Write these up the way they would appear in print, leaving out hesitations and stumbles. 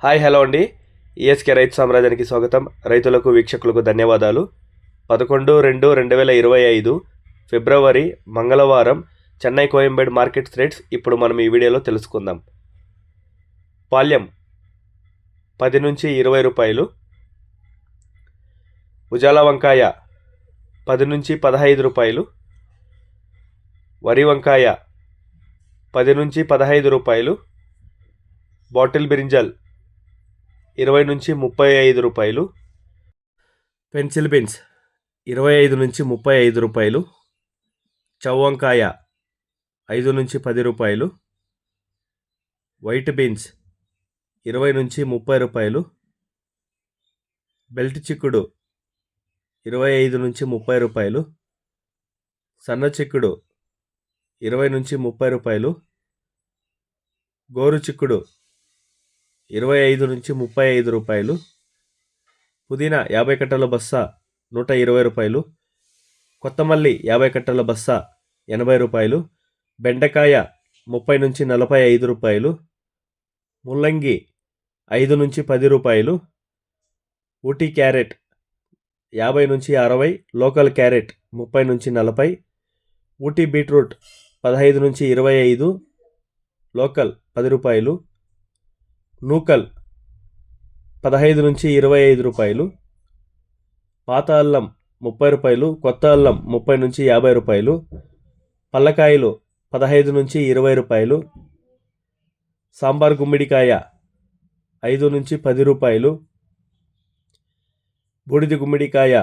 Hi hello అండి. ESK రైతు సామ్రాజ్యానికి స్వాగతం. రైతులకు వీక్షకులకు ధన్యవాదాలు. 11/2/2025 ఫిబ్రవరి మంగళవారం చెన్నై కోయంబేడు మార్కెట్ రేట్స్ ఇప్పుడు మనం ఈ వీడియోలో తెలుసుకుందాం. పాల్యం 10 నుంచి 20 రూపాయలు, ఉజాల వంకాయ 10 నుంచి 15 రూపాయలు, వరి వంకాయ 10 నుంచి 15 రూపాయలు, బాటిల్ బ్రింజల్ 20 నుంచి 35 రూపాయలు, పెన్సిల్ బీన్స్ 25 నుంచి 35 రూపాయలు, చౌవంకాయ 5 నుంచి 10 రూపాయలు, వైట్ బీన్స్ 20 నుంచి 30 రూపాయలు, బెల్ట్ చిక్కుడు 25 నుంచి 30 రూపాయలు, సన్న చిక్కుడు 20 నుంచి 30 రూపాయలు, గోరు చిక్కుడు 25 నుంచి 35 రూపాయలు, పుదీనా 50 కట్టల బస్తా 120 రూపాయలు, కొత్తమల్లి 50 కట్టల బస్తా 80 రూపాయలు, బెండకాయ 30 నుంచి 45 రూపాయలు, ముల్లంగి 5 నుంచి 10 రూపాయలు, ఊటీ క్యారెట్ 50 నుంచి 60, లోకల్ క్యారెట్ 30 నుంచి 40, ఊటీ బీట్రూట్ 15 నుంచి 25, లోకల్ 10 రూపాయలు, నూకల్ 15 నుంచి 25 రూపాయలు, పాత అల్లం 30 రూపాయలు, కొత్త అల్లం 30 నుంచి 50 రూపాయలు, పల్లకాయలు 15 నుంచి 20 రూపాయలు, సాంబార్ గుమ్మిడికాయ 5 నుంచి 10 రూపాయలు, బూడిద గుమ్మిడికాయ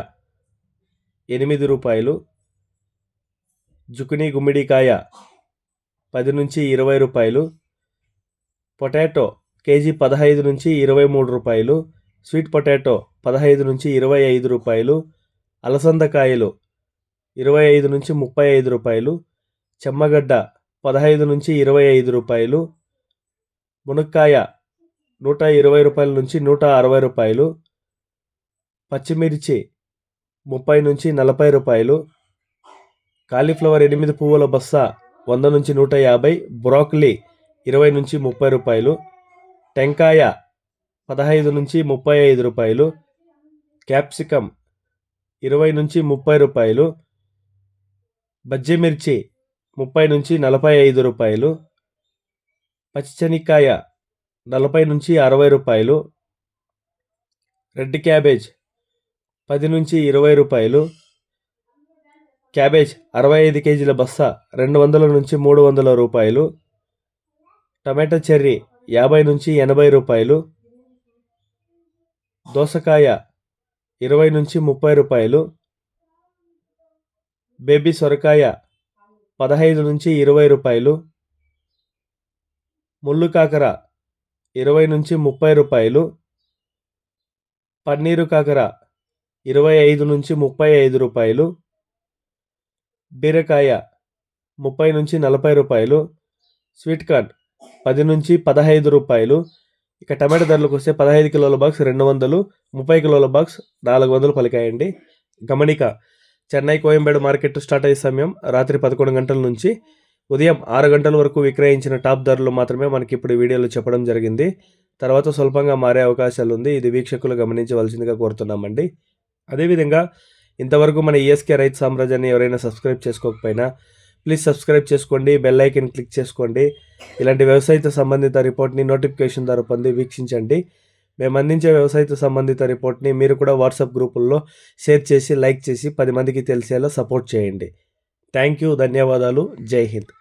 8 రూపాయలు, జుకునీ గుమ్మిడికాయ 10 నుంచి 20 రూపాయలు, పొటాటో కేజీ 15 నుంచి 23 రూపాయలు, స్వీట్ పొటాటో 15 నుంచి 25 రూపాయలు, అలసందకాయలు 25 నుంచి 35 రూపాయలు, చెమ్మగడ్డ 15 నుంచి 25 రూపాయలు, మునక్కాయ 120 రూపాయల నుంచి 160 రూపాయలు, పచ్చిమిర్చి 30 నుంచి 40 రూపాయలు, కాలీఫ్లవర్ 8 పువ్వుల బస్తా 100 నుంచి 150, బ్రోకలీ 20 నుంచి 30 రూపాయలు, టెంకాయ 15 నుంచి 35 రూపాయలు, క్యాప్సికమ్ 20 నుంచి 30 రూపాయలు, బజ్జిమిర్చి 30 నుంచి 45 రూపాయలు, పచ్చిశనక్కాయ 40 నుంచి 60 రూపాయలు, రెడ్ క్యాబేజ్ 10 నుంచి 20 రూపాయలు, క్యాబేజ్ 65 కేజీల బస్తా 200 నుంచి 300 రూపాయలు, టమాటా చెర్రీ 50 నుంచి 80 రూపాయలు, దోసకాయ 20 నుంచి 30 రూపాయలు, బేబీ సొరకాయ 15 నుంచి 20 రూపాయలు, ముళ్ళు కాకర 20 నుంచి 30 రూపాయలు, పన్నీరు కాకర 25 నుంచి 35 రూపాయలు, బీరకాయ 30 నుంచి 40 రూపాయలు, స్వీట్ కార్న్ 10 నుంచి 15 రూపాయలు. ఇక టమాటా ధరలకు వస్తే 15 కిలోల బాక్స్ 200, 30 కిలోల బాక్స్ 400 పలికాయండి. గమనిక, చెన్నై కోయంబేడు మార్కెట్ స్టార్ట్ అయ్యే సమయం రాత్రి 11 గంటల నుంచి ఉదయం 6 గంటల వరకు విక్రయించిన టాప్ ధరలు మాత్రమే మనకి ఇప్పుడు వీడియోలో చెప్పడం జరిగింది. తర్వాత స్వల్పంగా మారే అవకాశాలు ఉంది. ఇది వీక్షకులు గమనించవలసిందిగా కోరుతున్నామండి. అదేవిధంగా ఇంతవరకు మన ఈఎస్కే రైతు సామ్రాజ్యాన్ని ఎవరైనా సబ్స్క్రైబ్ చేసుకోకపోయినా ప్లీజ్ సబ్స్క్రైబ్ చేసుకోండి, బెల్ ఐకన్ క్లిక్ చేసుకోండి. ఇలాంటి వ్యవసాయతో సంబంధిత రిపోర్ట్ని నోటిఫికేషన్ ద్వారా పొంది వీక్షించండి. మేము అందించే వ్యవసాయతో సంబంధిత రిపోర్ట్ని మీరు కూడా వాట్సాప్ గ్రూపుల్లో షేర్ చేసి, లైక్ చేసి 10 మందికి తెలిసేలా సపోర్ట్ చేయండి. థ్యాంక్ యూ, ధన్యవాదాలు, జై హింద్.